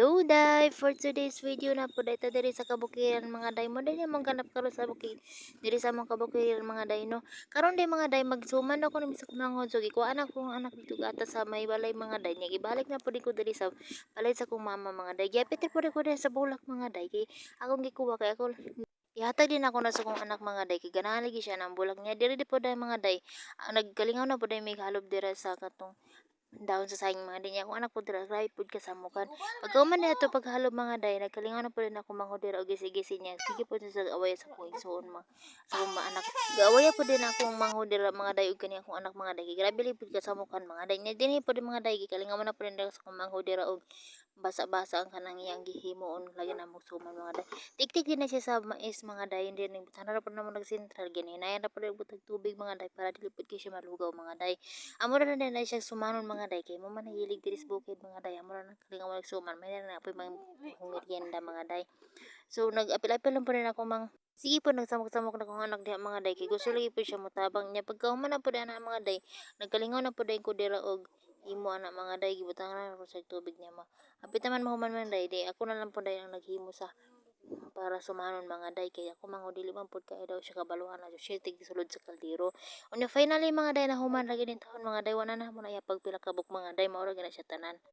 Hello day! For today's video na po dito diri sa kabukiran mga day mo din yung ganap karon sa bukid diri sa among kabukiran mga day no. Karon day mga day magsuman ako ni sa kumanghod so gikuha na kong anak dito gata sa may balay mga day nya gibalik na po di ko diri sa balay sa kong mama mga day. Giapit po di ko diri sa bulak mga day kay akong gikuha kay ako ihatag din ako na sa kong anak mga day kay ganahan lagi siya ng bulak niya diri di po day mga day. Nagkalingaw na po day may halob dira sa katong daon sa sayang mga dinya kung anak po dira right pud kasamukan pagkauman na ito paghalo mga day nagkalingaw na po rin ako manghudira og gisi-gisi niya sige po sa away sa kuing suon mga sa akong mga anak gaaway po din akong manghudira mga day og kani akong anak mga day kay grabe li pud kasamukan mga day niya dinhi po din mga day gikalingaw na po rin sa akong manghudira og basa-basa ang kanang iyang gihimuon lagi na mo suman mga day tiktik din na siya sa mais mga day hindi ning butana po na mo nagsentral gininayan na po rin butag tubig mga day para dili pud kay siya malugaw mga day. Amo ra na siya sumanon mga day kay mo man nahilig diri sa bukid mga day amo ra na kalingaw nagsuman may na apoy mga merienda mga day. So nag-apil-apil lang po rin ako mang sige po nagsamok-samok na kong anak diha mga day kay gusto lagi po siya motabang niya pagkahuman na po na mga day nagkalingaw na po day ko dira og himo ana mga day gibutang na ako sa tubig niya ma hapit naman mahuman man day day ako na lang po day ang naghimo sa para sumanon mga day kay ako mango dili man pud kay daw siya kabaluhan na siya tig sulod sa kaldero. Unya finally mga day nahuman lagi din taon mga day wala na mo na iya pagpila ka buk mga day mao ra gyud na siya tanan.